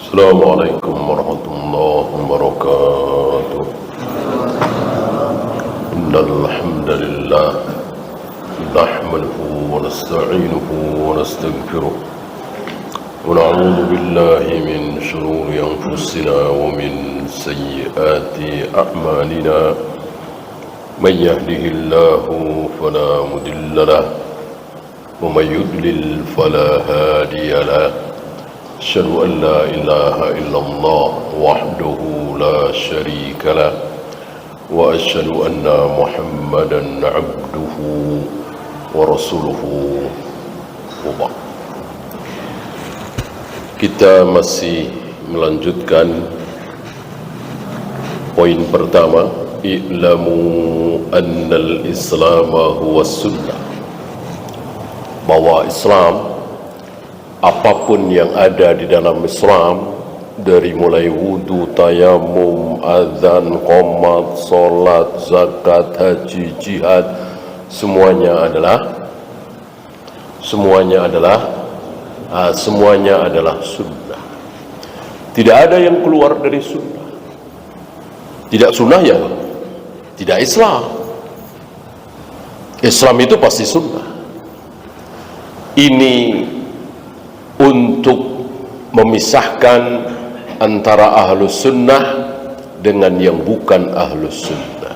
السلام عليكم ورحمة الله وبركاته. إن الحمد لله نحمده ونستعينه ونستغفره ونعوذ بالله من شرور أنفسنا ومن سيئات أعمالنا. من يهده الله فلا مضل له ومن يضلل فلا هادي له. أشهد أن لا إله إلا الله وحده لا شريك له وأشهد أن محمدا عبده ورسوله وبعد. Kita masih melanjutkan poin pertama, i'lamu annal islama huwa sunnah, bahwa Islam, apapun yang ada di dalam Islam, dari mulai wudu, tayamum, azan, qomat, salat, zakat, haji, jihad, semuanya adalah sunnah. Tidak ada yang keluar dari sunnah. Tidak sunnah ya tidak Islam. Islam itu pasti sunnah. Ini untuk memisahkan antara ahlus sunnah dengan yang bukan ahlus sunnah.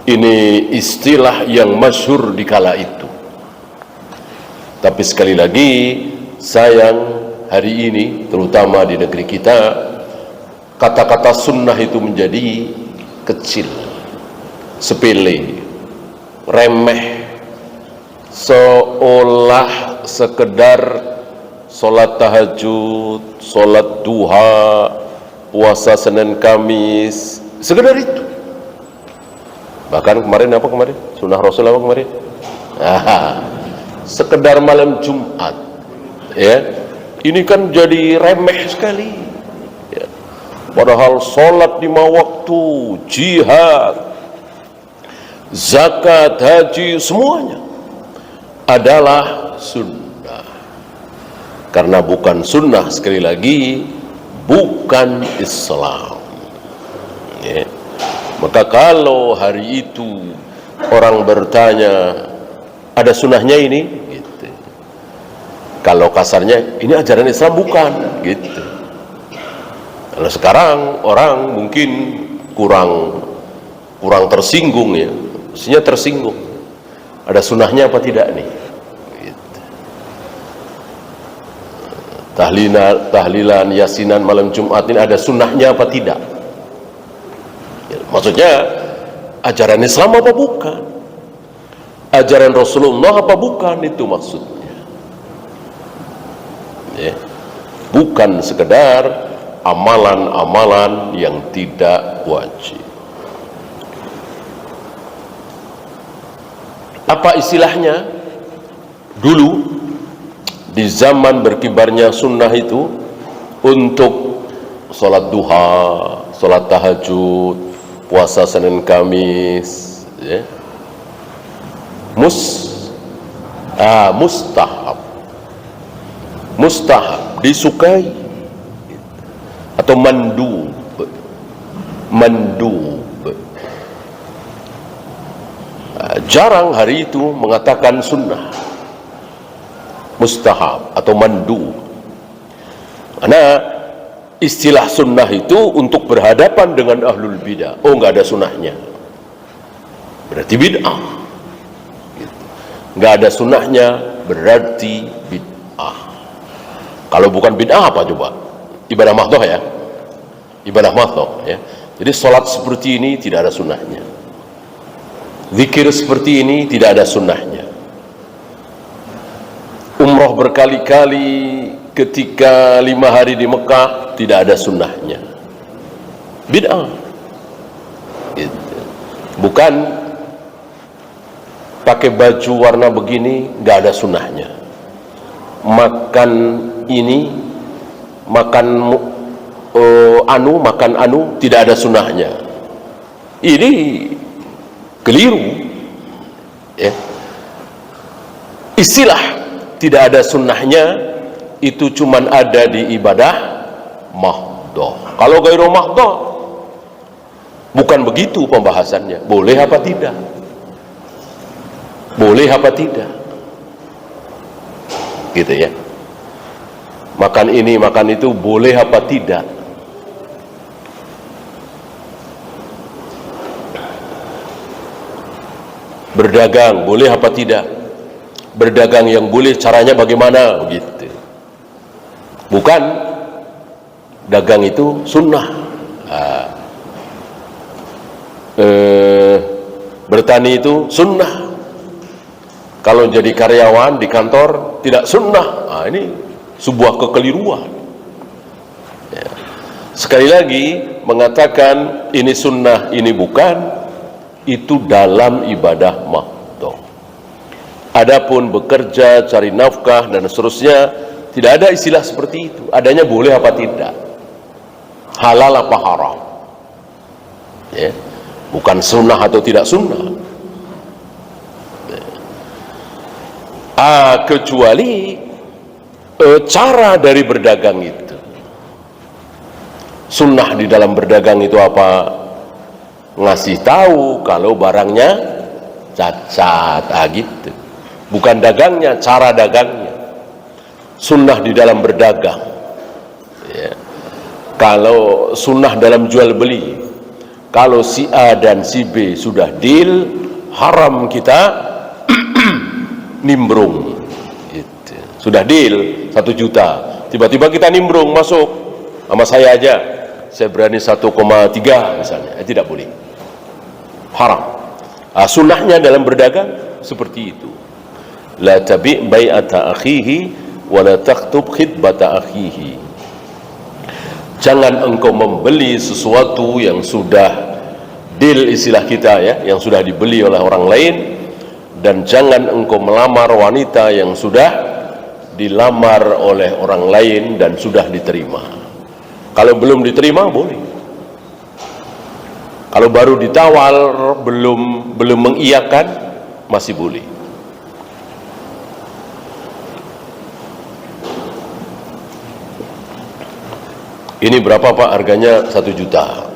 Ini istilah yang masyhur di kala itu. Tapi sekali lagi, sayang hari ini, terutama di negeri kita, kata-kata sunnah itu menjadi kecil, sepele, remeh, seolah sekedar sholat tahajud, sholat duha, puasa Senin Kamis, sekedar itu. Bahkan kemarin sunnah Rasul apa kemarin? Sekedar malam Jumat, ya. Ini kan jadi remeh sekali, ya. Padahal sholat 5 waktu, jihad, zakat, haji, semuanya adalah sunnah. Karena bukan sunnah, sekali lagi, bukan Islam, ya. Maka kalau hari itu orang bertanya, ada sunnahnya ini, gitu. Kalau kasarnya, ini ajaran Islam bukan, gitu. Kalau sekarang orang mungkin kurang tersinggung, ya. Maksudnya tersinggung. Ada sunnahnya apa tidak nih? Gitu. Tahlilan, yasinan malam Jumat ini ada sunnahnya apa tidak? Ya, maksudnya ajaran Islam apa bukan? Ajaran Rasulullah apa bukan, itu maksudnya, ya. Bukan sekedar amalan-amalan yang tidak wajib. Apa istilahnya? Dulu di zaman berkibarnya sunnah itu, untuk sholat duha, sholat tahajud, puasa Senin Kamis, ya, mustahab, disukai, atau mandub. Jarang hari itu mengatakan sunnah, mustahab atau mandub. Karena istilah sunnah itu untuk berhadapan dengan ahlul bidah. Oh, nggak ada sunnahnya, berarti bid'ah. Nggak ada sunnahnya berarti bid'ah. Kalau bukan bid'ah apa coba? Ibadah mahdhah, ya. Ibadah mahdhah, ya. Jadi sholat seperti ini tidak ada sunnahnya. Zikir seperti ini tidak ada sunnahnya. Umroh berkali-kali ketika 5 hari di Mekah tidak ada sunnahnya. Bid'ah. Gitu. Bukan pakai baju warna begini, nggak ada sunnahnya. Makan ini, makan anu, tidak ada sunnahnya. Ini keliru, ya. Istilah tidak ada sunnahnya itu cuman ada di ibadah mahdoh. Kalau ghairu mahdoh, bukan begitu pembahasannya. Boleh apa tidak? Boleh apa tidak? Gitu ya. Makan ini, makan itu, boleh apa tidak? Berdagang, boleh apa tidak? Berdagang yang boleh, caranya bagaimana? Begitu. Bukan dagang itu sunnah. Bertani itu sunnah. Kalau jadi karyawan di kantor tidak sunnah. Ini sebuah kekeliruan. Ya. Sekali lagi mengatakan ini sunnah, ini bukan, itu dalam ibadah mahdoh. Adapun bekerja, cari nafkah dan seterusnya, tidak ada istilah seperti itu. Adanya boleh apa tidak, halal apa haram. Ya. Bukan sunnah atau tidak sunnah. Kecuali cara dari berdagang itu. Sunnah di dalam berdagang itu apa? Ngasih tahu kalau barangnya cacat, gitu. Bukan dagangnya, cara dagangnya. Sunnah di dalam berdagang. Ya. Kalau sunnah dalam jual beli, kalau si A dan si B sudah deal, haram kita nimbrung. Gitu. Sudah deal 1 juta, tiba-tiba kita nimbrung masuk, sama saya aja, saya berani 1,3 misalnya, tidak boleh, haram. Sunnahnya dalam berdagang seperti itu. La tabi' bai'ata akhihi wa la taktub khitbata akhihi. Jangan engkau membeli sesuatu yang sudah deal, istilah kita ya, yang sudah dibeli oleh orang lain, dan jangan engkau melamar wanita yang sudah dilamar oleh orang lain dan sudah diterima. Kalau belum diterima boleh. Kalau baru ditawar, belum mengiyakan, masih boleh. Ini berapa Pak harganya? 1 juta.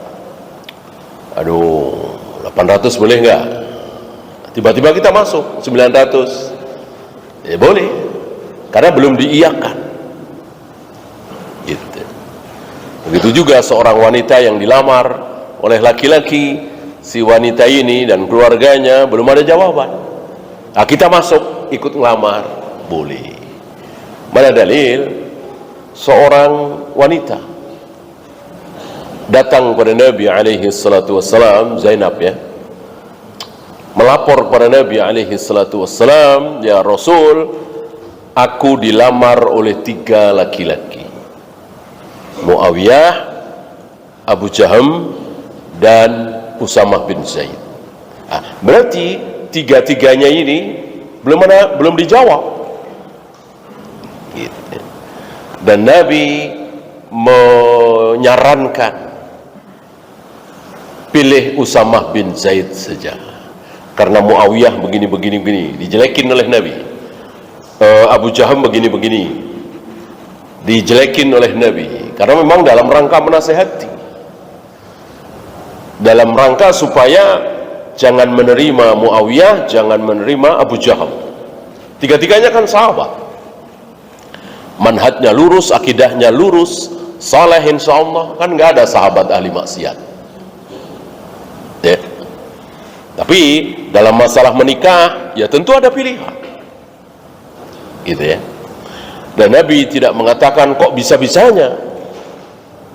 Aduh, 800 boleh nggak? Tiba-tiba kita masuk 900. Ya boleh, karena belum diiyakan. Gitu. Begitu juga seorang wanita yang dilamar oleh laki-laki, si wanita ini dan keluarganya belum ada jawaban. Nah, kita masuk ikut ngelamar, boleh. Mana dalil seorang wanita datang kepada Nabi alaihi salatu wassalam, Zainab ya, melapor kepada Nabi alaihi salatu wassalam, ya Rasul, aku dilamar oleh 3 laki-laki, Muawiyah, Abu Jaham, dan Usamah bin Zaid. Berarti 3-3-nya ini belum dijawab. Gitu. Dan Nabi menyarankan pilih Usamah bin Zaid saja, karena Muawiyah begini, dijelekin oleh Nabi. Abu Jaham begini, dijelekin oleh Nabi, karena memang dalam rangka menasehati, dalam rangka supaya jangan menerima Muawiyah, jangan menerima Abu Jaham. 3-3-nya kan sahabat, manhajnya lurus, akidahnya lurus, saleh insyaallah, kan nggak ada sahabat ahli maksiat ya. Tapi dalam masalah menikah ya tentu ada pilihan, gitu ya. Dan Nabi tidak mengatakan kok bisa-bisanya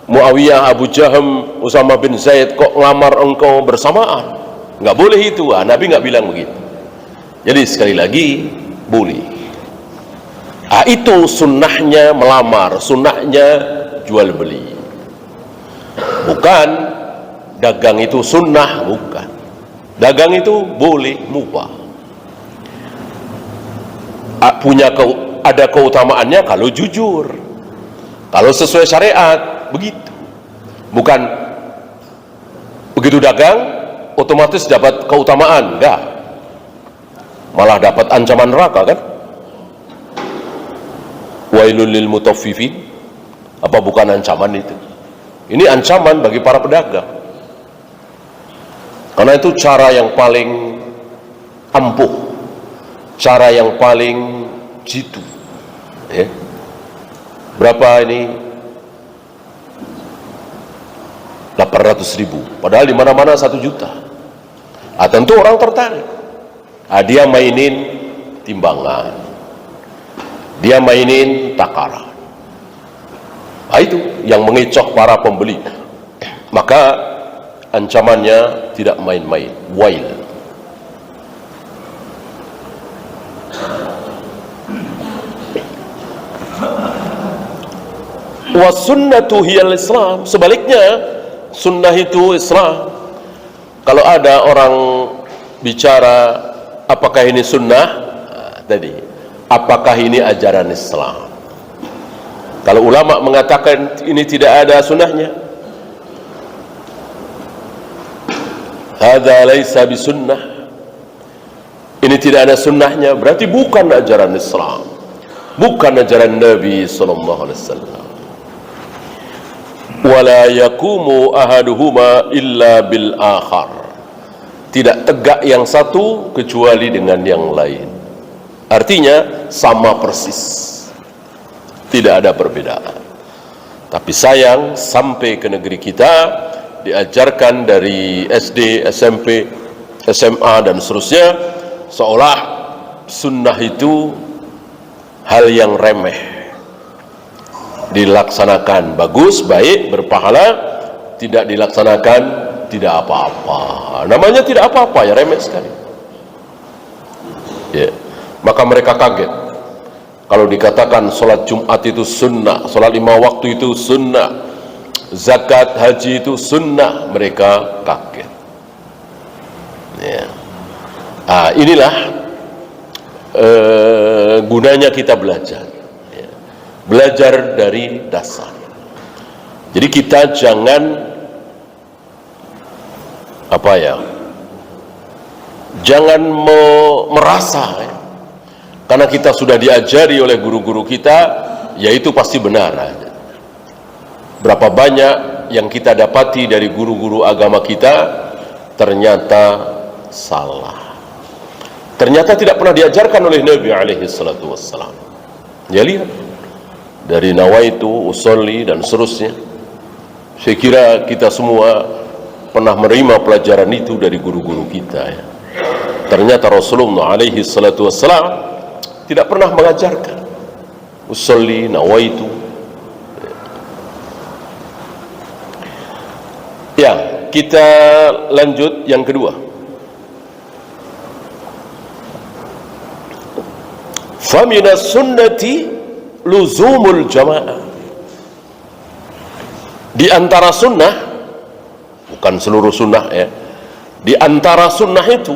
Muawiyah, Abu Jaham, Usamah bin Zaid kok ngelamar engkau bersamaan. Nggak boleh itu. Nabi nggak bilang begitu. Jadi sekali lagi boleh. Itu sunnahnya melamar, sunnahnya jual beli. Bukan dagang itu sunnah, bukan. Dagang itu boleh, mubah. Ada keutamaannya kalau jujur, kalau sesuai syariat, begitu. Bukan begitu dagang otomatis dapat keutamaan, enggak, malah dapat ancaman neraka kan. Wailul lil mutaffifin, Apa bukan ancaman itu? Ini ancaman bagi para pedagang. Karena itu cara yang paling ampuh, cara yang paling jitu. Ya. Berapa ini? 800.000. Padahal di mana-mana 1 juta. Tentu orang tertarik. Dia mainin timbangan, dia mainin takaran. Itu yang mengecoh para pembeli. Maka ancamannya tidak main-main. Wail. Wa sunnatu hiyal Islam. Sebaliknya, sunnah itu Islam. Kalau ada orang bicara apakah ini sunnah, tadi apakah ini ajaran Islam? Kalau ulama mengatakan ini tidak ada sunnahnya, hadza laisa bisunnah, ini tidak ada sunnahnya, berarti bukan ajaran Islam, bukan ajaran Nabi sallallahu alaihi wasallam. Wala yaqumu ahaduhuma illa bil akhar. Tidak tegak yang satu kecuali dengan yang lain. Artinya sama persis, tidak ada perbedaan. Tapi sayang, sampai ke negeri kita diajarkan dari SD, SMP, SMA dan seterusnya, seolah sunnah itu hal yang remeh, dilaksanakan bagus, baik, berpahala, tidak dilaksanakan tidak apa-apa. Namanya tidak apa-apa, ya remeh sekali. Ya. Maka mereka kaget kalau dikatakan sholat Jumat itu sunnah, sholat 5 waktu itu sunnah, zakat haji itu sunnah, mereka kaget. Ya. Inilah gunanya kita belajar, ya. Belajar dari dasar. Jadi kita jangan jangan merasa, ya, karena kita sudah diajari oleh guru-guru kita, yaitu pasti benar. Berapa banyak yang kita dapati dari guru-guru agama kita ternyata salah, ternyata tidak pernah diajarkan oleh Nabi alaihi salatu wassalam. Ya, lihat dari nawaitu, usolli dan seterusnya. Saya kira kita semua pernah menerima pelajaran itu dari guru-guru kita, ya. Ternyata Rasulullah alaihi salatu wassalam tidak pernah mengajarkan usolli, nawaitu. Ya, kita lanjut yang kedua. Faminas sunnati luzumul jamaah. Di antara sunnah, bukan seluruh sunnah, ya. Di antara sunnah itu,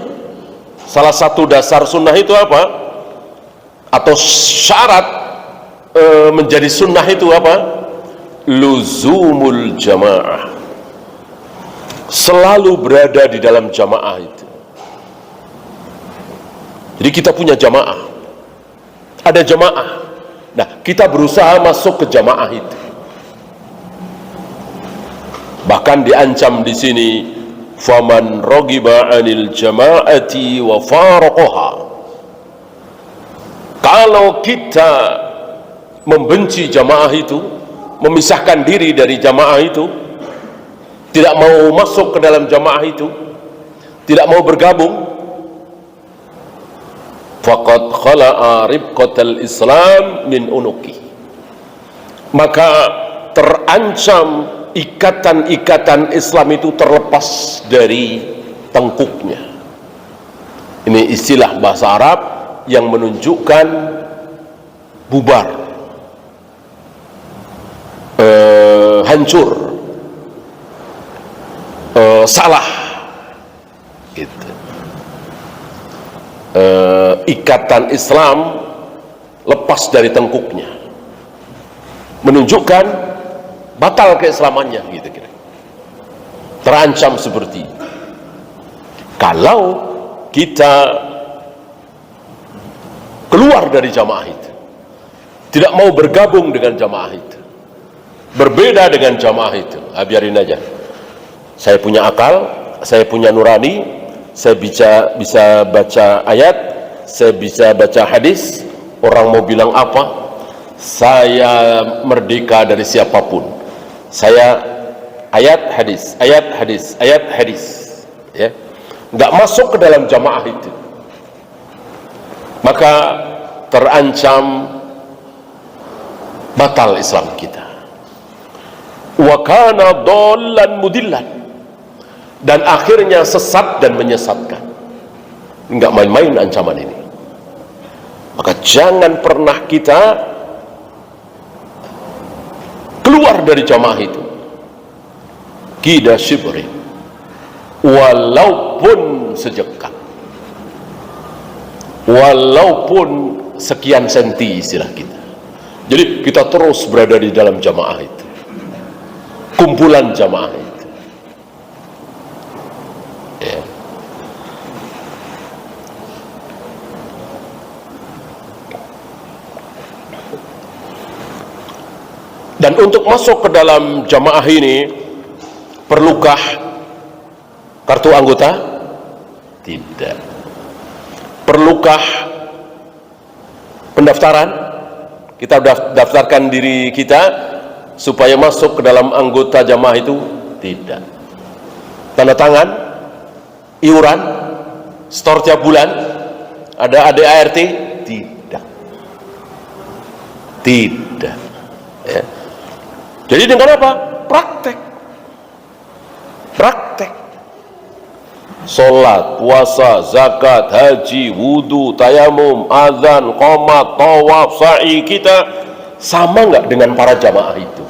salah satu dasar sunnah itu apa? Atau syarat menjadi sunnah itu apa? Luzumul jamaah. Selalu berada di dalam jamaah itu. Jadi kita punya jamaah, ada jamaah. Nah, kita berusaha masuk ke jamaah itu. Bahkan diancam di sini, faman rogiba anil jama'ati wa faraqaha. Kalau kita membenci jamaah itu, memisahkan diri dari jamaah itu, tidak mau masuk ke dalam jamaah itu, tidak mau bergabung, faqad khala'a ribqatal Islam min unuki. Maka terancam ikatan-ikatan Islam itu terlepas dari tengkuknya. Ini istilah bahasa Arab yang menunjukkan bubar, hancur, salah, gitu. Ikatan Islam lepas dari tengkuknya, menunjukkan batal keislamannya, gitu kira. Terancam seperti itu. Kalau kita keluar dari jamaah itu, tidak mau bergabung dengan jamaah itu, berbeda dengan jamaah itu. Biarin aja. Saya punya akal, saya punya nurani, saya bisa baca ayat, saya bisa baca hadis. Orang mau bilang apa, saya merdeka dari siapapun. Saya ayat hadis, ayat hadis, ayat hadis, ya, nggak masuk ke dalam jamaah itu, maka terancam batal Islam kita. Wa kana dhallan mudillan, dan akhirnya sesat dan menyesatkan. Enggak main-main ancaman ini. Maka jangan pernah kita keluar dari jamaah itu. Qida shibri, walaupun sejengkal, walaupun sekian senti istilah kita. Jadi kita terus berada di dalam jamaah itu, kumpulan jamaah itu, ya. Dan untuk masuk ke dalam jamaah ini, perlukah kartu anggota? Tidak. Perlukah pendaftaran? Kita daftarkan diri kita supaya masuk ke dalam anggota jamaah itu? Tidak. Tanda tangan, iuran, store tiap bulan, ada ADART? Tidak. Tidak. Ya. Jadi dengan apa? Praktek. Praktek. Sholat, puasa, zakat, haji, wudu, tayamum, azan, qomat, tawaf, sa'i, kita sama nggak dengan para jamaah itu?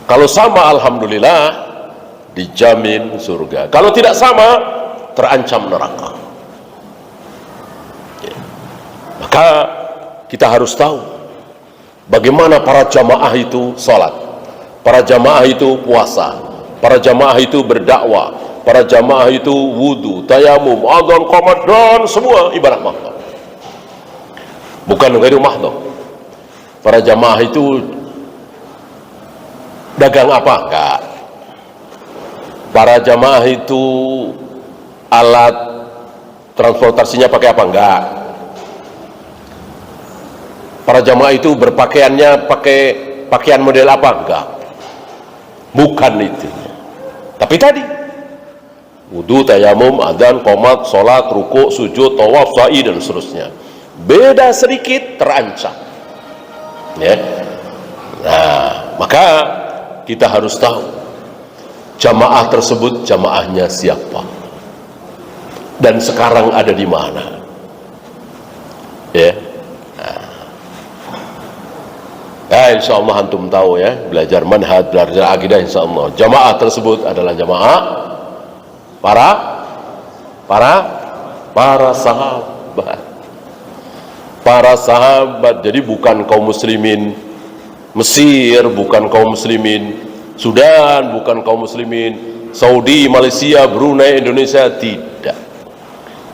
Kalau sama, alhamdulillah, dijamin surga. Kalau tidak sama, terancam neraka. Ya. Maka kita harus tahu bagaimana para jamaah itu sholat, para jamaah itu puasa, para jamaah itu berdakwah, para jamaah itu wudu, tayamum, adzan, qomat, dan semua ibadah mahdoh. Bukan ghairu mahdoh. Para jamaah itu dagang apa? Enggak. Para jamaah itu alat transportasinya pakai apa? Enggak. Para jamaah itu berpakaiannya pakai pakaian model apa? Enggak. Bukan itu. Tapi tadi wudu, tayamum, adzan, qomat, sholat, ruku, sujud, tawaf, sa'i, dan seterusnya. Beda sedikit terancam. Ya. Nah, maka kita harus tahu jamaah tersebut jamaahnya siapa dan sekarang ada di mana. Ya. Ya, insya Allah antum tahu ya, belajar manhaj, belajar akidah, insya Allah jamaah tersebut adalah jamaah para sahabat, para sahabat. Jadi bukan kaum muslimin Mesir, bukan kaum muslimin Sudan, bukan kaum muslimin Saudi, Malaysia, Brunei, Indonesia, tidak.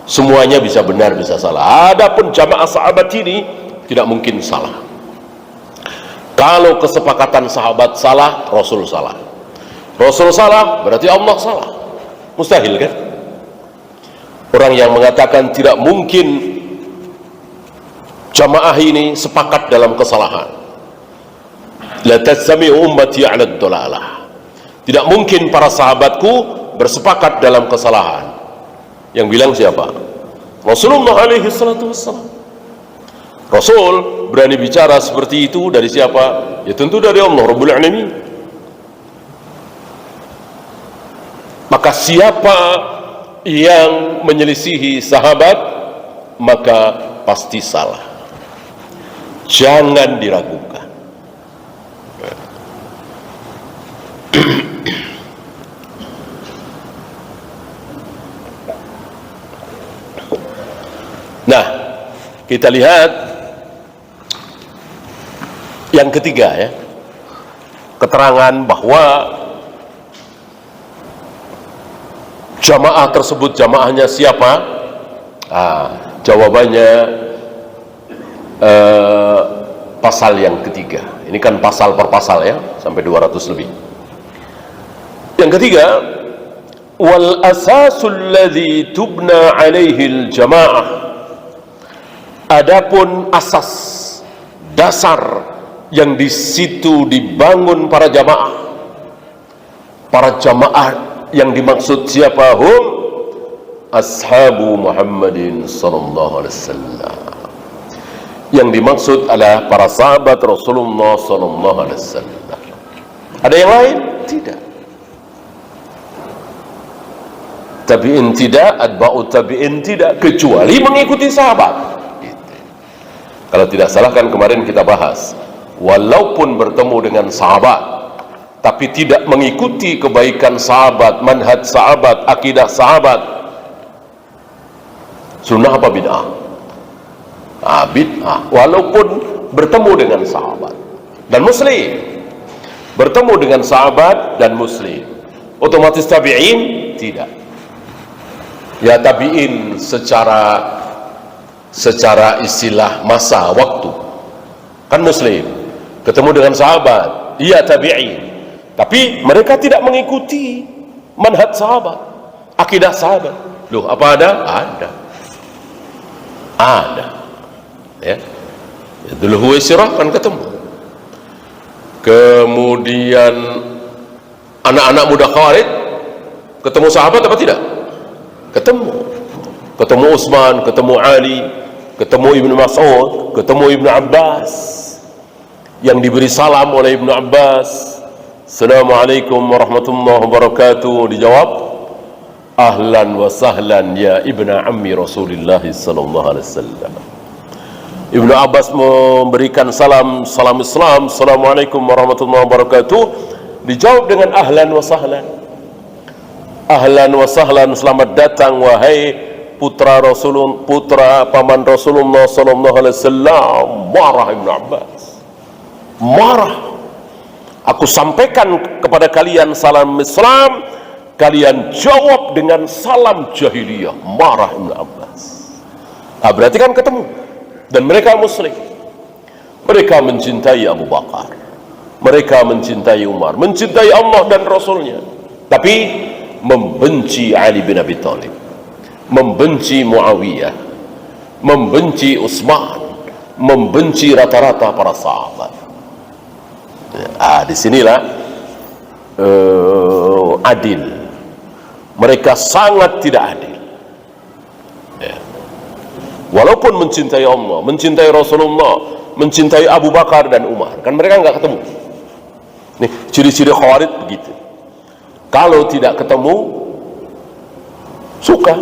Semuanya bisa benar, bisa salah. Adapun jamaah sahabat ini tidak mungkin salah. Kalau kesepakatan sahabat salah, Rasul salah. Rasul salah, berarti Allah salah. Mustahil kan? Orang yang mengatakan tidak mungkin jamaah ini sepakat dalam kesalahan. La tasmi'u ummati 'ala ad-dalalah. Tidak mungkin para sahabatku bersepakat dalam kesalahan. Yang bilang siapa? Rasulullah alaihi salatu wassalam. Rasul berani bicara seperti itu dari siapa? Ya tentu dari Allah Rabbul Alamin. Maka siapa yang menyelisihi sahabat, maka pasti salah. Jangan diragukan. Nah, kita lihat yang ketiga ya, keterangan bahwa jamaah tersebut jamaahnya siapa? Jawabannya pasal yang ketiga. Ini kan pasal per pasal ya, sampai 200 lebih. Yang ketiga, wal asasul ladzi tubna alaihi al jamaah. Adapun asas, dasar yang di situ dibangun para jamaah. Para jamaah yang dimaksud siapa? Hum ashabu Muhammadin sallallahu alaihi wasallam. Yang dimaksud adalah para sahabat Rasulullah sallallahu alaihi wasallam. Ada yang lain? Tidak. Tabi'in tidak, atba'u tabi'in tidak, kecuali mengikuti sahabat. Gitu. Kalau tidak salah kan kemarin kita bahas, walaupun bertemu dengan sahabat, tapi tidak mengikuti kebaikan sahabat, manhaj sahabat, akidah sahabat, sunnah apa bid'ah? Bid'ah. Walaupun bertemu dengan sahabat dan muslim, bertemu dengan sahabat dan muslim, otomatis tabi'in? Tidak. Ya tabi'in secara istilah masa waktu, kan muslim ketemu dengan sahabat, iya tabi'in, tapi mereka tidak mengikuti manhaj sahabat, akidah sahabat. Loh, apa ada? Ada ya. Dzul Huwaisirah kan ketemu. Kemudian anak-anak muda Khawarij ketemu sahabat apa tidak? Ketemu Utsman, ketemu Ali, ketemu Ibnu Mas'ud, ketemu Ibnu Abbas, yang diberi salam oleh Ibnu Abbas, Assalamualaikum warahmatullahi wabarakatuh, dijawab ahlan wa sahlan ya ibna ammi Rasulullah sallallahu alaihi wasallam. Ibnu Abbas memberikan salam Islam, Assalamualaikum warahmatullahi wabarakatuh, dijawab dengan ahlan wa sahlan. Ahlan wa sahlan, selamat datang wahai putra paman Rasulullah sallallahu alaihi wasallam. Marah Ibnu Abbas, marah. Aku sampaikan kepada kalian salam Islam, kalian jawab dengan salam jahiliyah. Marah Ibnu Abbas. Berarti kan ketemu, dan mereka muslim. Mereka mencintai Abu Bakar, mereka mencintai Umar, mencintai Allah dan Rasulnya, tapi membenci Ali bin Abi Thalib, membenci Muawiyah, membenci Utsman, membenci rata-rata para sahabat. Disinilah adil. Mereka sangat tidak adil. Walaupun mencintai Allah, mencintai Rasulullah, mencintai Abu Bakar dan Umar, kan mereka nggak ketemu. Nih, ciri-ciri Khawarij begitu. Kalau tidak ketemu, suka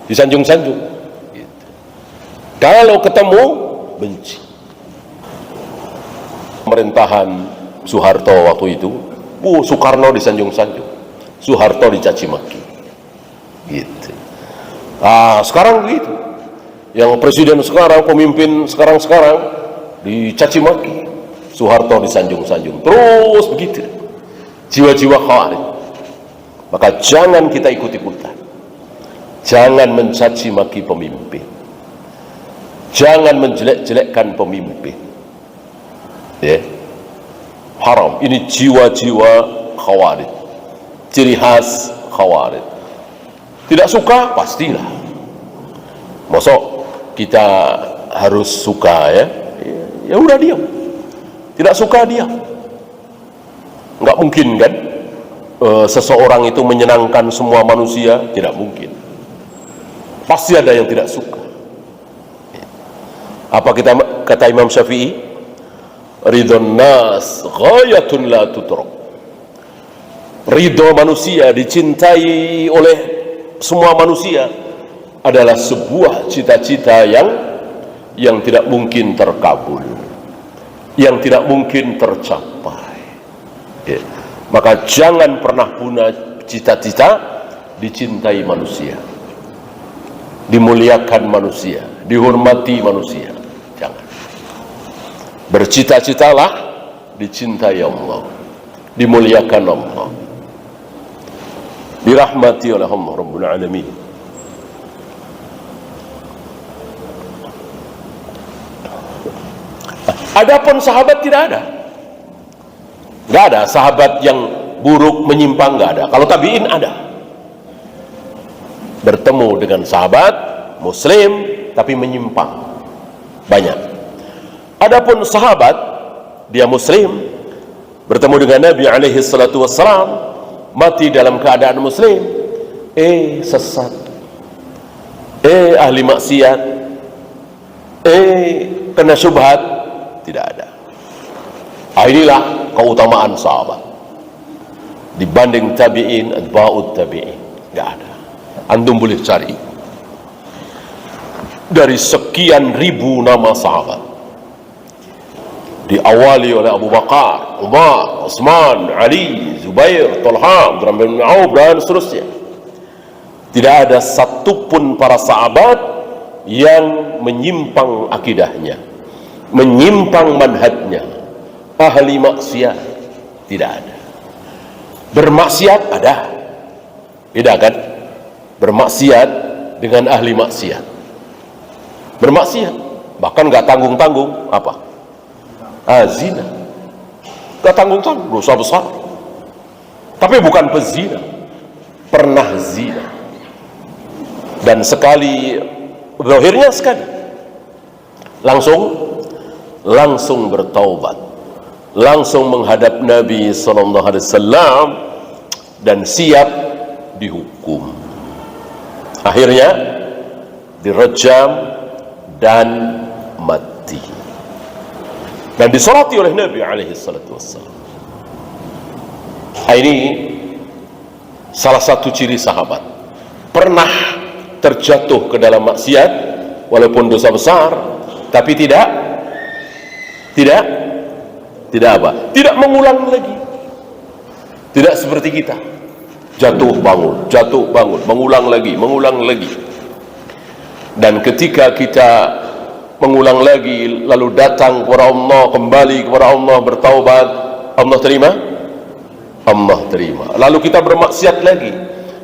disanjung-sanjung. Gitu. Kalau ketemu, benci. Pemerintahan Soeharto waktu itu, Soekarno disanjung-sanjung, Soeharto dicaci maki. Gitu. Sekarang begitu. Yang presiden sekarang, pemimpin sekarang dicaci maki, Soeharto disanjung-sanjung. Terus begitu. Jiwa-jiwa Khawarij. Maka jangan kita ikut-ikutan. Jangan mencaci maki pemimpin. Jangan menjelek-jelekkan pemimpin. Ya. Haram. Ini jiwa-jiwa Khawarij. Ciri khas Khawarij. Tidak suka? Pastilah. Masuk kita harus suka ya. Ya udah diam. Tidak suka diam. Nggak mungkin kan seseorang itu menyenangkan semua manusia, tidak mungkin. Pasti ada yang tidak suka. Apa kata Imam Syafi'i? Ridhon nas ghayatun la tudrak. Ridho manusia, dicintai oleh semua manusia, adalah sebuah cita-cita yang tidak mungkin terkabul, yang tidak mungkin tercapai. Maka jangan pernah punya cita-cita dicintai manusia, dimuliakan manusia, dihormati manusia. Jangan. Bercita-citalah dicintai Allah, dimuliakan Allah, dirahmati oleh Allah Rabbul Alamin. Adapun sahabat tidak ada. Nggak ada sahabat yang buruk menyimpang, nggak ada. Kalau tabi'in ada. Bertemu dengan sahabat muslim tapi menyimpang, banyak. Adapun sahabat dia muslim bertemu dengan Nabi alaihi salatu wassalam, mati dalam keadaan muslim, sesat, ahli maksiat, kena syubhat, tidak ada. Inilah keutamaan sahabat dibanding tabi'in, atba'ut tabi'in. Nggak ada. Antum boleh cari dari sekian ribu nama sahabat, diawali oleh Abu Bakar, Umar, Utsman, Ali, Zubair, Talha, Abdurrahman bin Auf, dan seterusnya. Tidak ada satupun para sahabat yang menyimpang akidahnya, menyimpang manhajnya, ahli maksiat, tidak ada. Bermaksiat ada, beda kan? Bermaksiat dengan ahli maksiat. Bermaksiat bahkan nggak tanggung-tanggung apa? Zina, nggak tanggung-tanggung, dosa besar. Tapi bukan pezina, pernah zina, dan sekali, zahirnya sekali, langsung bertaubat, langsung menghadap Nabi SAW dan siap dihukum. Akhirnya direjam dan mati, dan disolati oleh Nabi alaihi salatu wassalam. Ini salah satu ciri sahabat, pernah terjatuh ke dalam maksiat walaupun dosa besar, tapi tidak apa? Tidak mengulang lagi. Tidak seperti kita, jatuh bangun, mengulang lagi. Dan ketika kita mengulang lagi, lalu datang kepada Allah, kembali kepada Allah, bertaubat, Allah terima. Lalu kita bermaksiat lagi,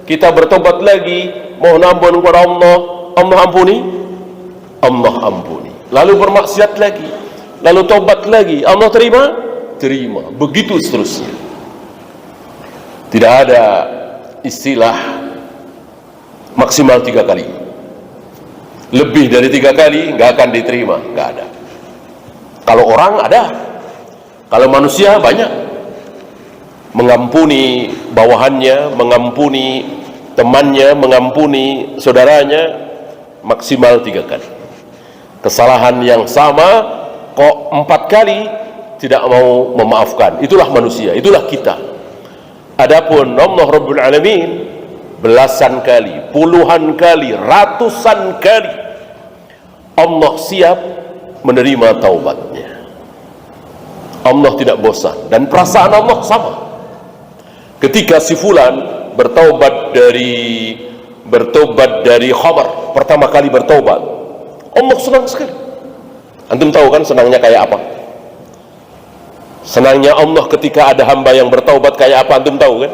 kita bertobat lagi, mohon ampun kepada Allah, Allah ampuni. Lalu bermaksiat lagi, lalu tobat lagi, Allah terima. Begitu seterusnya. Tidak ada istilah maksimal 3 kali. Lebih dari 3 kali nggak akan diterima, nggak ada. Kalau orang ada, kalau manusia banyak. Mengampuni bawahannya, mengampuni temannya, mengampuni saudaranya maksimal 3 kali. Kesalahan yang sama kok 4 kali tidak mau memaafkan. Itulah manusia, itulah kita. Adapun Allah Rabbul Alamin belasan kali, puluhan kali, ratusan kali Allah siap menerima taubatnya. Allah tidak bosan, dan perasaan Allah sama. Ketika si fulan bertaubat dari khamar, pertama kali bertaubat, Allah senang sekali. Antum tahu kan senangnya kayak apa? Senangnya Allah ketika ada hamba yang bertaubat kayak apa, antum tahu kan?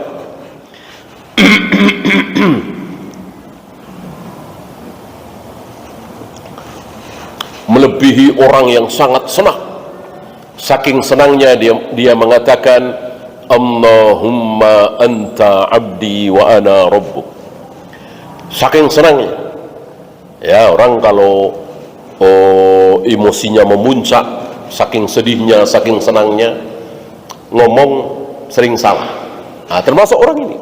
Melebihi orang yang sangat senang. Saking senangnya dia mengatakan, Allahumma anta abdi wa ana rabbuk. Saking senangnya. Ya, orang kalau emosinya memuncak, saking sedihnya, saking senangnya, ngomong sering salah. Nah, termasuk orang ini.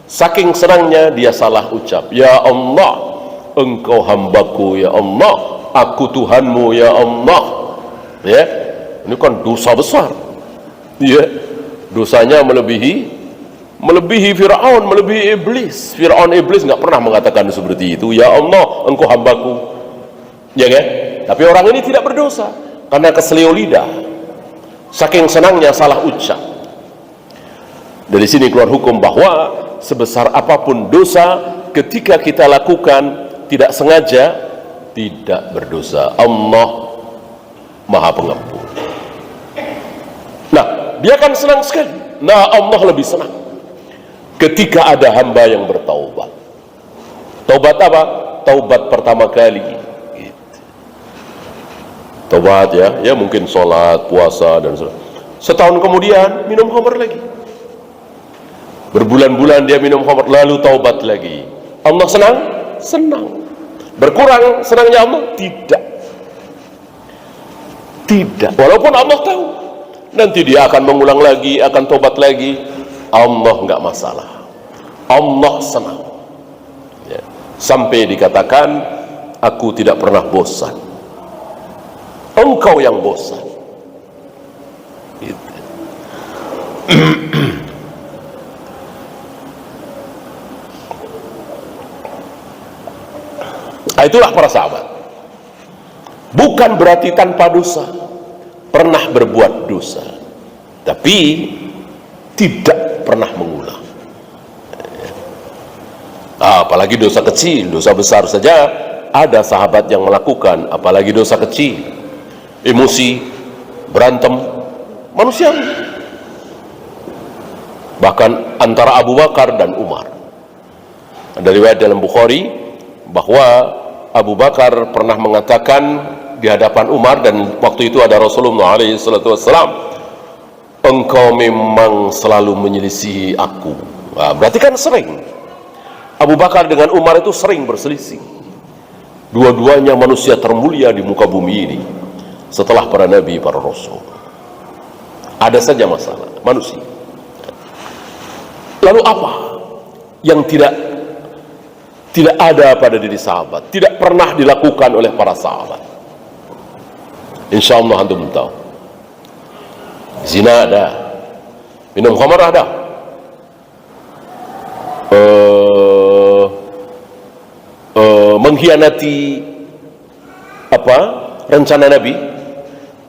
Saking senangnya dia salah ucap, ya Allah, engkau hambaku, ya Allah, aku Tuhanmu, ya Allah. Ya, ini kan dosa besar. Ya, dosanya melebihi Fir'aun, melebihi iblis. Fir'aun, iblis nggak pernah mengatakan seperti itu, ya Allah, engkau hambaku. Ya kan? Tapi orang ini tidak berdosa karena keselio lidah, saking senangnya salah ucap. Dari sini keluar hukum bahwa sebesar apapun dosa, ketika kita lakukan tidak sengaja, tidak berdosa. Allah Maha Pengampun. Nah, dia kan senang sekali. Nah, Allah lebih senang ketika ada hamba yang bertaubat. Taubat apa? Taubat pertama kali. Tobat ya mungkin sholat, puasa dan sebagainya. Setahun kemudian minum khamr lagi. Berbulan-bulan dia minum khamr, lalu taubat lagi. Allah senang? Senang. Berkurang senangnya Allah? Tidak. Tidak. Walaupun Allah tahu nanti dia akan mengulang lagi, akan tobat lagi, Allah nggak masalah. Allah senang. Ya. Sampai dikatakan, aku tidak pernah bosan. Engkau yang bosan. Gitu. Itulah para sahabat. Bukan berarti tanpa dosa, pernah berbuat dosa, tapi tidak pernah mengulang. Apalagi dosa kecil, dosa besar saja ada sahabat yang melakukan, apalagi dosa kecil, emosi, berantem, manusiawi. Bahkan antara Abu Bakar dan Umar. Ada riwayat dalam Bukhari bahwa Abu Bakar pernah mengatakan di hadapan Umar, dan waktu itu ada Rasulullah SAW, engkau memang selalu menyelisihi aku. Nah, berarti kan sering. Abu Bakar dengan Umar itu sering berselisih. Dua-duanya manusia termulia di muka bumi ini setelah para nabi, para rasul. Ada saja masalah manusia. Lalu apa yang tidak ada pada diri sahabat, tidak pernah dilakukan oleh para sahabat? Insya Allah antum tahu. Zina ada, minum khamar ada, mengkhianati rencana Nabi,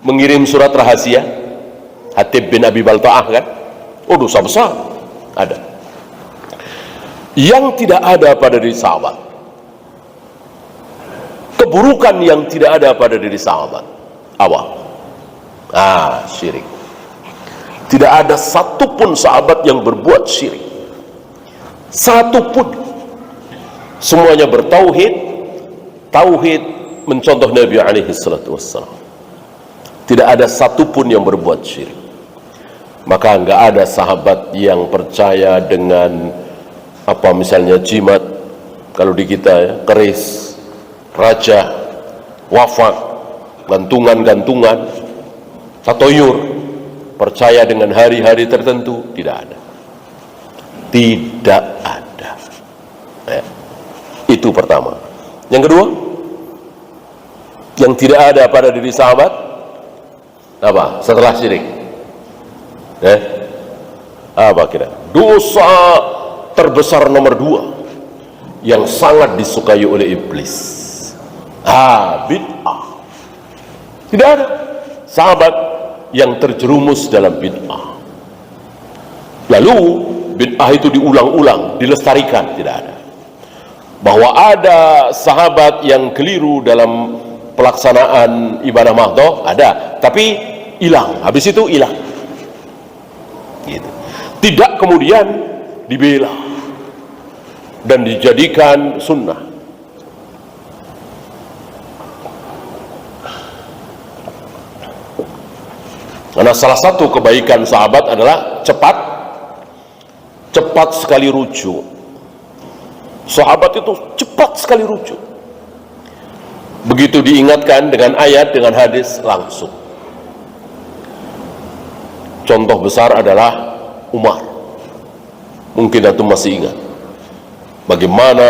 mengirim surat rahasia, Hatib bin Abi Balta'ah kan, dosa besar ada. Yang tidak ada pada diri sahabat, keburukan yang tidak ada pada diri sahabat, syirik. Tidak ada satupun sahabat yang berbuat syirik, satupun. Semuanya bertauhid, tauhid mencontoh Nabi alaihi salatu wassalam. Tidak ada satupun yang berbuat syirik. Maka enggak ada sahabat yang percaya dengan misalnya jimat, kalau di kita ya, keris, raja, wafat, gantungan-gantungan, tatoyur, percaya dengan hari-hari tertentu, tidak ada. Tidak ada. Ya. Itu pertama. Yang kedua, yang tidak ada pada diri sahabat, setelah syirik? Apa kira? Dosa terbesar nomor 2 yang sangat disukai oleh iblis, bid'ah. Tidak ada sahabat yang terjerumus dalam bid'ah. Lalu bid'ah itu diulang-ulang, dilestarikan, tidak ada. Bahwa ada sahabat yang keliru dalam pelaksanaan ibadah mahdoh, ada, tapi hilang, habis itu hilang gitu. Tidak kemudian dibela dan dijadikan sunnah. Karena salah satu kebaikan sahabat adalah cepat sekali rujuk. Sahabat itu cepat sekali rujuk. Begitu diingatkan dengan ayat, dengan hadis, langsung. Contoh besar adalah Umar. Mungkin antum masih ingat bagaimana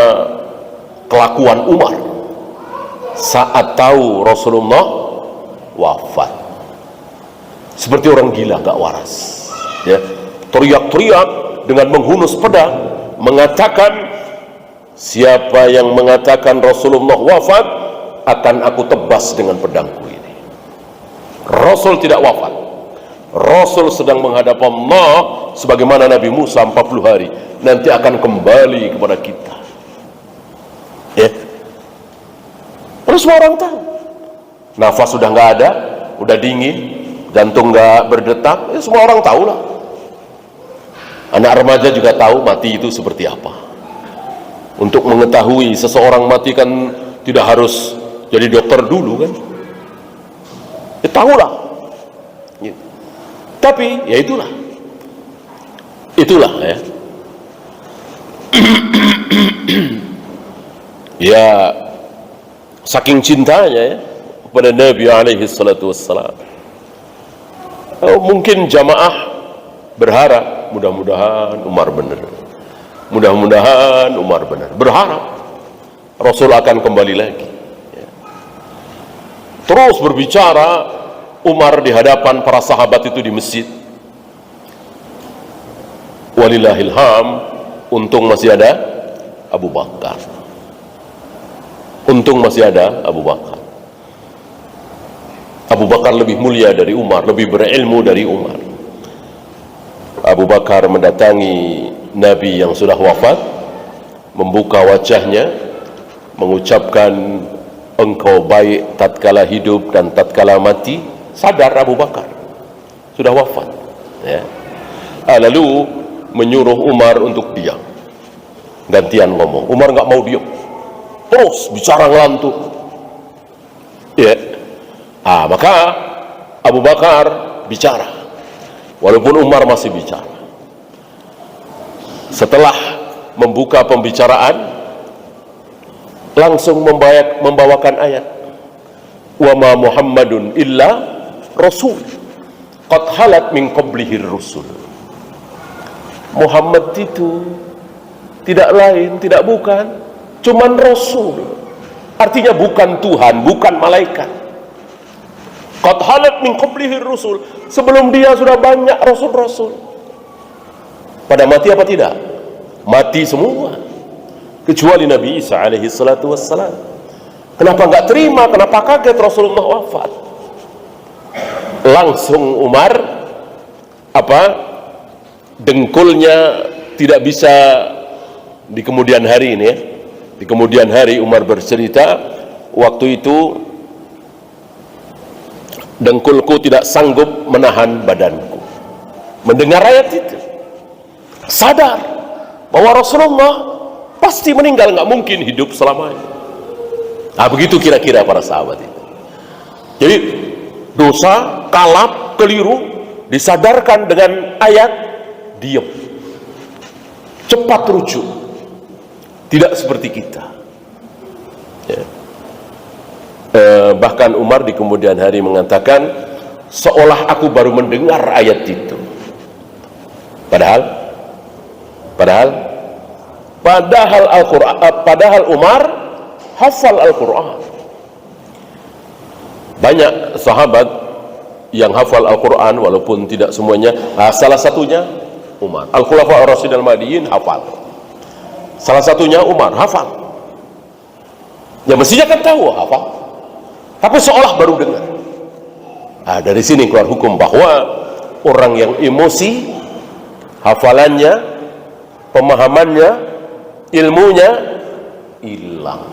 kelakuan Umar saat tahu Rasulullah wafat. Seperti orang gila, gak waras ya. Teriak-teriak dengan menghunus pedang, mengatakan, siapa yang mengatakan Rasulullah wafat, akan aku tebas dengan pedangku ini. Rasul tidak wafat. Rasul sedang menghadap Allah sebagaimana Nabi Musa 40 hari. Nanti akan kembali kepada kita ya. Terus semua orang tahu, nafas sudah nggak ada, udah dingin, jantung nggak berdetak ya, semua orang tahu lah. Anak remaja juga tahu mati itu seperti apa. Untuk mengetahui seseorang mati kan tidak harus jadi dokter dulu kan. tahulah. Gitu. Tapi ya itulah ya. Ya, saking cintanya ya kepada Nabi alaihi salatu wassalam. Mungkin jamaah berharap mudah-mudahan Umar benar. Mudah-mudahan Umar benar. Berharap Rasul akan kembali lagi. Ya. Terus berbicara Umar di hadapan para sahabat itu di masjid. Walillahilham, untung masih ada Abu Bakar. Untung masih ada Abu Bakar. Abu Bakar lebih mulia dari Umar, lebih berilmu dari Umar. Abu Bakar mendatangi Nabi yang sudah wafat, membuka wajahnya, mengucapkan, engkau baik tatkala hidup dan tatkala mati. Sadar Abu Bakar sudah wafat ya. Lalu menyuruh Umar untuk diam, gantian ngomong. Umar nggak mau diam, terus bicara ngelantur ya. Maka Abu Bakar bicara walaupun Umar masih bicara. Setelah membuka pembicaraan, langsung membawakan ayat, wa ma Muhammadun illa rasul qad halat min qablihi rusul. Muhammad itu tidak lain, tidak bukan, cuman rasul. Artinya bukan Tuhan, bukan malaikat. Qad halat min qablihi rusul, sebelum dia sudah banyak rasul-rasul. Pada mati apa tidak? Mati semua, kecuali Nabi Isa alaihi salatu wassalam. Kenapa nggak terima? Kenapa kaget Rasulullah wafat? Langsung Umar dengkulnya tidak bisa di kemudian hari ini ya. Di kemudian hari Umar bercerita, waktu itu dengkulku tidak sanggup menahan badanku. Mendengar ayat itu, sadar bahwa Rasulullah pasti meninggal, nggak mungkin hidup selamanya. Begitu kira-kira para sahabat itu. Jadi dosa, kalap, keliru disadarkan dengan ayat, diam, cepat rujuk. Tidak seperti kita ya. Bahkan Umar di kemudian hari mengatakan, seolah aku baru mendengar ayat itu. Padahal Umar hafal Al-Quran. Banyak sahabat yang hafal Al-Quran walaupun tidak semuanya. Salah satunya Umar. Al-Khulafa ar-Rasyidin al-Mahdiyyin hafal. Salah satunya Umar hafal. Ya mestinya kan tahu hafal, tapi seolah baru dengar. Dari sini keluar hukum bahwa orang yang emosi, hafalannya, pemahamannya, ilmunya hilang,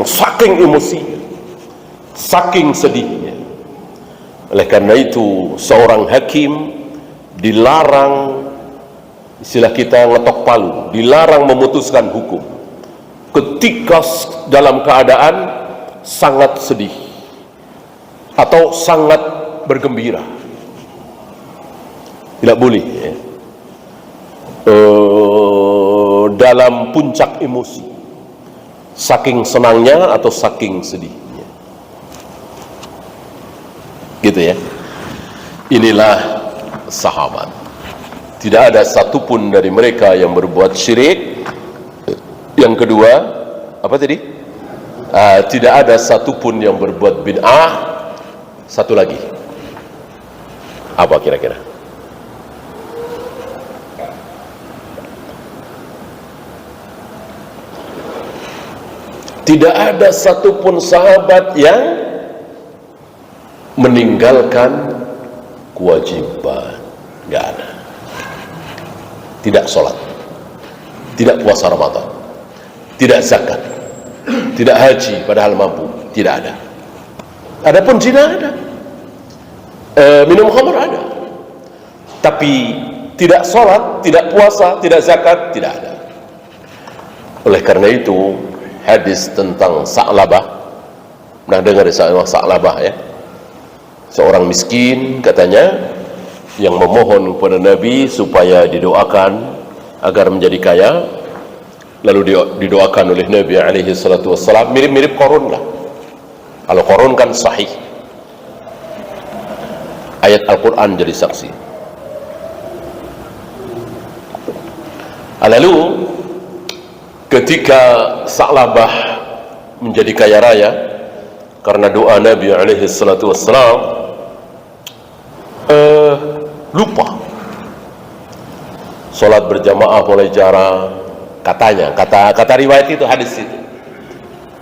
saking emosinya, saking sedihnya. Oleh karena itu seorang hakim dilarang, istilah kita ngetok palu, dilarang memutuskan hukum ketika dalam keadaan sangat sedih atau sangat bergembira. Tidak boleh ya. Dalam puncak emosi, saking senangnya atau saking sedihnya, gitu ya. Inilah sahabat. Tidak ada satupun dari mereka yang berbuat syirik. Yang kedua, apa tadi? Tidak ada satupun yang berbuat bid'ah. Satu lagi, apa kira-kira? Tidak ada satupun sahabat yang meninggalkan kewajiban. Tidak ada. Tidak sholat, tidak puasa Ramadan, tidak zakat, tidak haji padahal mampu, tidak ada. Adapun zina ada, minum khamr ada, tapi tidak sholat, tidak puasa, tidak zakat, tidak ada. Oleh karena itu hadis tentang Sa'labah, pernah dengar Sa'labah ya? seorang miskin katanya yang memohon kepada Nabi supaya didoakan agar menjadi kaya, lalu didoakan oleh Nabi alaihi salatu wassalam. Mirip-mirip Qarun lah. Kalau Qarun kan sahih, ayat Al-Quran jadi saksi. Lalu ketika Sa'labah menjadi kaya raya karena doa Nabi alaihi salatu wassalam, lupa sholat berjamaah mulai jarang, katanya, kata riwayat itu, hadis itu.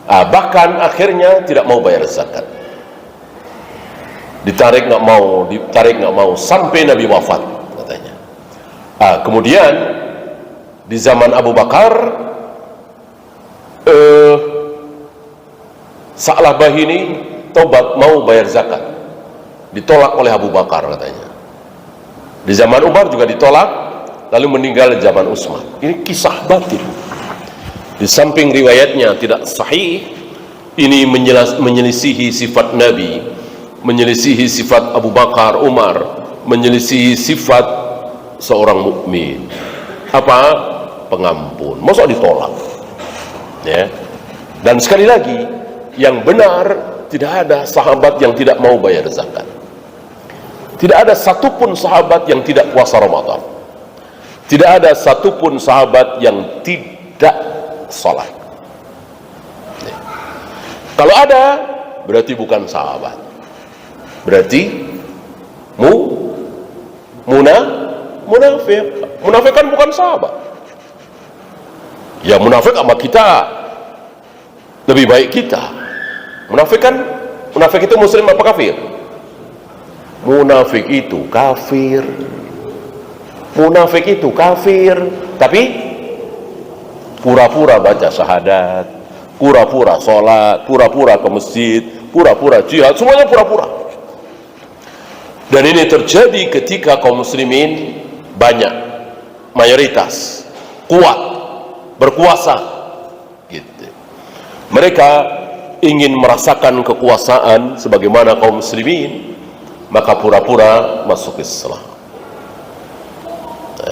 Bahkan akhirnya tidak mau bayar zakat, ditarik nggak mau sampai Nabi wafat katanya. Kemudian di zaman Abu Bakar, Sa'labah ini tobat mau bayar zakat, ditolak oleh Abu Bakar katanya. Di zaman Umar juga ditolak, lalu meninggal di zaman Utsman. Ini kisah batil. Di samping riwayatnya tidak sahih, ini menyelisihi sifat Nabi, menyelisihi sifat Abu Bakar, Umar, menyelisihi sifat seorang mukmin. Apa? Pengampun. Masa ditolak? Ya. Dan sekali lagi, yang benar, tidak ada sahabat yang tidak mau bayar zakat. Tidak ada satupun sahabat yang tidak puasa Ramadan. Tidak ada satupun sahabat yang tidak sholat. Kalau ada, berarti bukan sahabat. Berarti munafik. Munafik kan bukan sahabat. Ya, munafik sama kita, lebih baik kita. Munafik itu muslim apa kafir? Munafik itu kafir. Munafik itu kafir, tapi pura-pura baca syahadat, pura-pura sholat, pura-pura ke masjid, pura-pura jihad, semuanya pura-pura. Dan ini terjadi ketika kaum muslimin banyak, mayoritas, kuat, berkuasa gitu. Mereka ingin merasakan kekuasaan sebagaimana kaum muslimin, maka pura-pura masuk Islam.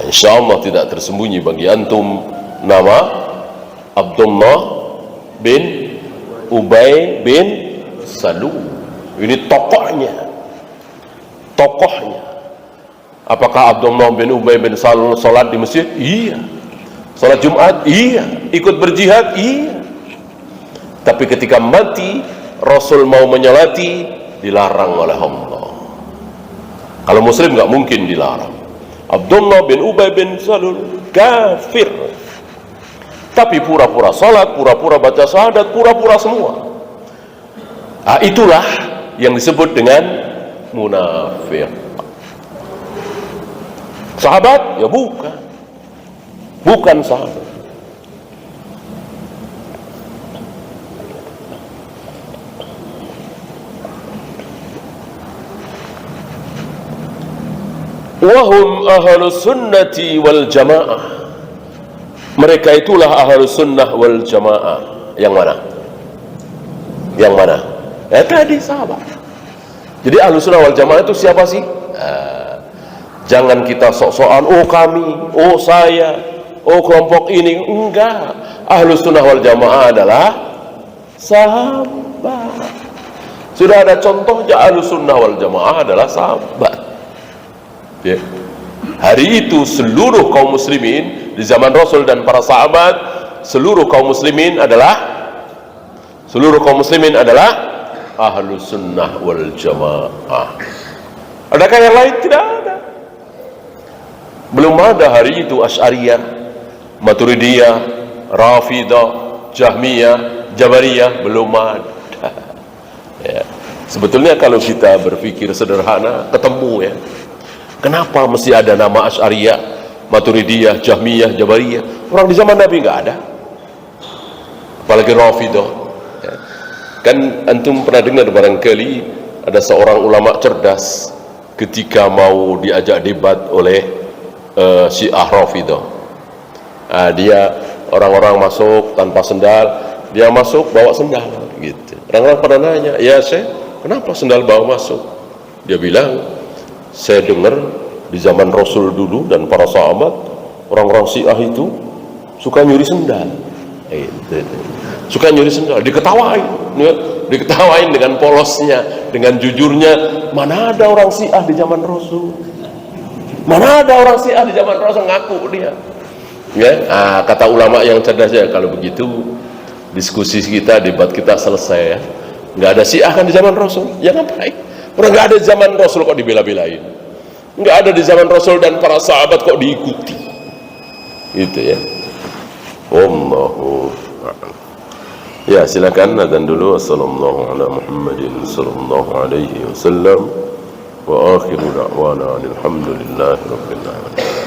Insya Allah tidak tersembunyi bagi antum nama Abdullah bin Ubay bin Salul. Ini tokohnya. Apakah Abdullah bin Ubay bin Salul salat di masjid? Iya. Salat Jumat? Iya. Ikut berjihad? Iya. Tapi ketika mati, Rasul mau menyolati, dilarang oleh Allah. Kalau muslim nggak mungkin dilarang. Abdullah bin Ubay bin Salul kafir, tapi pura-pura salat, pura-pura baca syahadat, pura-pura semua. Itulah yang disebut dengan munafik. Sahabat? Ya bukan sahabat. Wahum ahlus sunnati wal jamaah. Mereka itulah ahlus sunnah wal jamaah. Yang mana? Ya tadi sahabat. Jadi ahlus sunnah wal jamaah itu siapa sih? Jangan kita sok-sokan, oh kami, oh saya, oh kelompok ini. Enggak. Ahlus sunnah wal jamaah adalah sahabat. Sudah ada contohnya, ahlus sunnah wal jamaah adalah sahabat. Ya. Hari itu seluruh kaum muslimin di zaman Rasul dan para sahabat, seluruh kaum muslimin adalah ahlus sunnah wal jamaah. Adakah yang lain? Tidak ada. Belum ada hari itu Asy'ariyah, Maturidiyah, Rafidah, Jahmiyah, Jabariyah, belum ada. Ya. Sebetulnya kalau kita berpikir sederhana, ketemu ya. Kenapa mesti ada nama Asy'ariyah, Maturidiyah, Jahmiyah, Jabariyah? Orang di zaman Nabi nggak ada. Apalagi Rafidah. Ya. Kan antum pernah dengar barangkali ada seorang ulama cerdas ketika mau diajak debat oleh Syiah Rafidah. Dia orang-orang masuk tanpa sendal, dia masuk bawa sendal gitu. Orang-orang pada nanya, "Ya Syekh, kenapa sendal bawa masuk?" Dia bilang, saya dengar di zaman Rasul dulu dan para sahabat, orang-orang Syiah itu suka nyuri sendal. Suka nyuri sendal, diketawain dengan polosnya, dengan jujurnya. Mana ada orang Syiah di zaman Rasul? Mana ada orang Syiah di zaman Rasul, ngaku dia. Ya, kata ulama yang cerdas ya, kalau begitu diskusi kita, debat kita selesai ya. Nggak ada Syiah kan di zaman Rasul, ya ngapain? Orang nggak ada di zaman Rasul kok dibela-belain, nggak ada di zaman Rasul dan para sahabat kok diikuti, gitu ya. Allahu a'lam. Ya, silakan adzan dulu. Wassallallahu ala Muhammadin sallallahu alaihi wasallam wa akhiru da'wana alhamdulillahi rabbil alamin.